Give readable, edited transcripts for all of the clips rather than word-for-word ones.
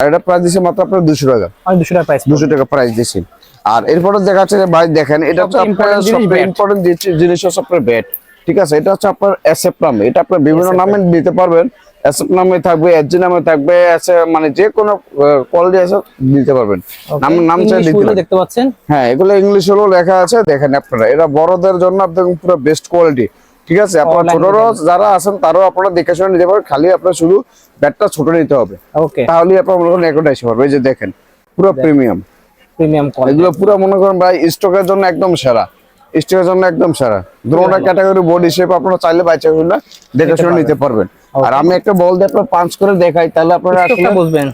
এটা প্রাইস দিছি মাত্র আপনার 200 টাকা। আমি 200 টাকা প্রাইস 200 টাকা প্রাইস দিছি। আর এরপরে দেখা যাচ্ছে যে ভাই দেখেন এটা হচ্ছে আপনার সবচেয়ে ইম্পর্টেন্ট জিনিস হচ্ছে আপনার ব্যাট। ঠিক আছে, এটা হচ্ছে আপনার এসএফ নামে, এটা আপনার বিভিন্ন নামে দিতে পারবেন। এসএফ নামে থাকবে, এসজি নামে থাকবে, মানে যে কোনো কোয়ালিটি আছে দিতে পারবেন। নাম চাই দিতে দেখতে পাচ্ছেন। হ্যাঁ, এগুলো ইংলিশ হলো লেখা আছে, দেখেন আপনারা। এটা বড়দের জন্য একদম পুরো বেস্ট কোয়ালিটি। ঠিক আছে, আপনারা ছোটরা যারা আছেন তারাও আপনারা দেখে শুনে নিতে পারবেন, খালি আপনার শুধু ব্যাটটা ছোট নিতে হবে। ওকে, তাহলে আপনারা মনে করেন একটা এসে পারবে। এই যে দেখেন পুরো প্রিমিয়াম কোয়ালিটি, এগুলো পুরো মনে করেন ভাই স্টকের জন্য একদম সেরা, স্টকের জন্য একদম সেরা। দুটোটা ক্যাটাগরি বডি শেপ আপনারা চাইলে বাইচা হইলে দেখে শুনে নিতে পারবেন। আর আমি একটা বল দিয়ে আপনারা পাঞ্চ করে দেখাই, তাহলে আপনারা আসলে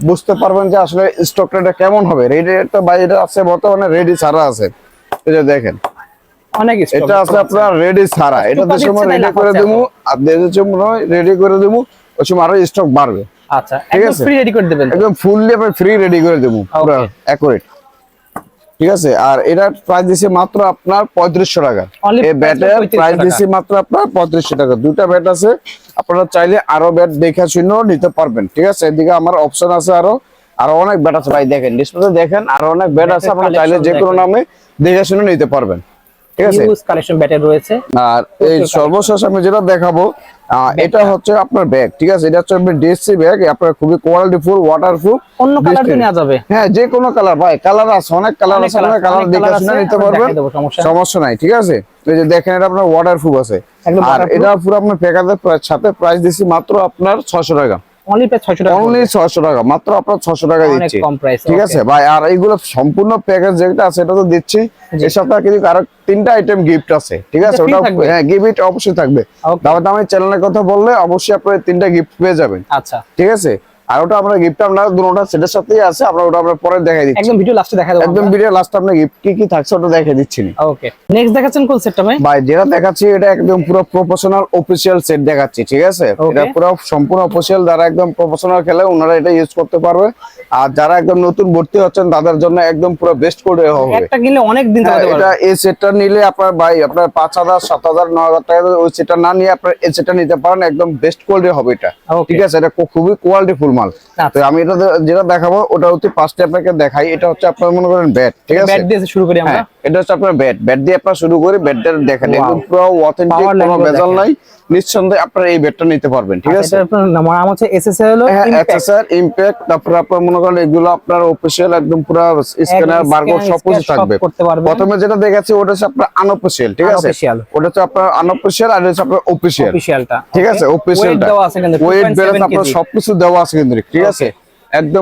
বুঝতে পারবেন যে আসলে স্টকটা কেমন হবে। রেডি একটা বাইরে আছে বর্তমানে, রেডি ছাড়া আছে। এই যে দেখেন অনেক স্টক এটা আছে আপনার রেডি ছাড়া। এটা দেশের মধ্যে রেডি করে দেবো, আর দেশের মধ্যে রেডি করে দেবো, ওই সময় আরো স্টক বাড়বে। আচ্ছা, একদম ফ্রি রেডি করে দেবেন, একদম ফুললি আপনি ফ্রি রেডি করে দেবো, পুরো অ্যাকুরেট। ঠিক আছে, আর এটার প্রাইস দিছি মাত্র আপনার 3500 টাকা। এই ব্যাটের প্রাইস দিছি মাত্র আপনার 3500 টাকা। দুইটা ব্যাট আছে, আপনারা চাইলে আরো ব্যাট দেখে শুনেও নিতে পারবেন। ঠিক আছে, এদিকে আমার অপশন আছে আরো অনেক ব্যাট আছে ভাই, দেখেন ডিসপ্লেতে দেখেন আরো অনেক ব্যাট আছে, আপনারা চাইলে যে কোনো নামে দেখে শুনে নিতে পারবেন। ঠিক আছে, ইউজ কালেকশন ব্যাটের রয়েছে। আর এই সর্বশেষ আমি যেটা দেখাবো এটা হচ্ছে আপনার ব্যাগ। ঠিক আছে, এটা হচ্ছে আপনার ডিএসসি ব্যাগ, আপনার খুবই কোয়ালিটিফুল, ওয়াটারপ্রুফ। অন্য কালার তো নেওয়া যাবে? হ্যাঁ, যে কোনো কালার ভাই, কালার আছে, অনেক কালার আছে, আপনারা কালার দেখে শুনে নিতে পারবেন, সমস্যা নাই। ঠিক আছে, এই যে দেখেন এটা আপনার ওয়াটারপ্রুফ আছে। আর এটা পুরো আপনার প্যাকেজের সাথে প্রাইস দিছি মাত্র আপনার 600 টাকা। অনলি 600 টাকা, অনলি 600 টাকা, মাত্র আপনার 600 টাকা দিচ্ছি। ঠিক আছে ভাই, আর এইগুলো সম্পূর্ণ প্যাকেজ যেটা আছে এটা তো দিচ্ছি। এর সাথে কিন্তু আরো 3টা আইটেম গিফট আছে। ঠিক আছে, ওটা হ্যাঁ গিফট অবশ্যই থাকবে। দামি চ্যানেলের কথা বললে অবশ্যই আপনারা 3টা গিফট পেয়ে যাবেন। আচ্ছা, ঠিক আছে, আর ওটা আমরা গিফট আমরা দুটোটা সেটের সাথেই আছে, আমরা ওটা আমরা পরে দেখাই দিচ্ছি। একদম ভিডিও লাস্টে দেখাই দেব, একদম ভিডিও লাস্টে আপনি গিফট কি থাকছে ওটা দেখাই দিচ্ছি। ওকে, নেক্সট দেখাচ্ছেন কোন সেটটা ভাই? ভাই যেটা দেখাচ্ছি এটা একদম পুরো প্রফেশনাল অফিশিয়াল সেট দেখাচ্ছি। ঠিক আছে, এটা পুরো সম্পূর্ণ অফিশিয়াল, যারা একদম প্রফেশনাল খেলে ওনারা এটা ইউজ করতে পারবে। আর যারা একদম নতুন ভর্তি হচ্ছেন তাদের জন্য একদম পুরো বেস্ট করে হবে। একটা কিনলে অনেক দিন চালাতে পারবে। এটা এই সেটটা নিলে আপনার ভাই আপনার 5000 7000 9000 টাকা ওই সেটটা না নিয়ে আপনার এই সেটটা নিতে পারেন, একদম বেস্ট কোয়ালিটি হবে এটা। ঠিক আছে, এটা খুবই কোয়ালিটিফুল মাল। তো আমি এটা যেটা দেখাবো ওটা হচ্ছে ফার্স্টে আপনাকে দেখাই। এটা হচ্ছে আপনার মনে করেন ব্যাট। ঠিক আছে, ব্যাট দিয়ে শুরু করি আমরা। এটা হচ্ছে আপনার ব্যাট দিয়ে আপনার শুরু করি। ব্যাটটা দেখেন একদম পুরো অথেন্টিক, কোনো ভেজাল নাই, নিঃসন্দেহে আপনারা এই ব্যাটটা নিতে পারবেন। ঠিক আছে, এটা আপনার নাম হচ্ছে এসএসআর হলো এসএসআর ইমপ্যাক্ট। তারপর আপনার মনে করেন এগুলো আপনার অফিশিয়াল একদম পুরো স্ক্যানার বারকোড সবকিছু থাকবে। প্রথমে যেটা দেখাচ্ছি ওটা হচ্ছে আপনার আনঅফিশিয়াল। ঠিক আছে, ওটা হচ্ছে আপনার আনঅফিশিয়াল, আর এটা হচ্ছে আপনার অফিশিয়ালটা। ঠিক আছে, অফিশিয়ালটা ওয়েট ব্যালেন্স আপনার সবকিছু দেওয়া আছে কিন্তু। ঠিক আছে, একদম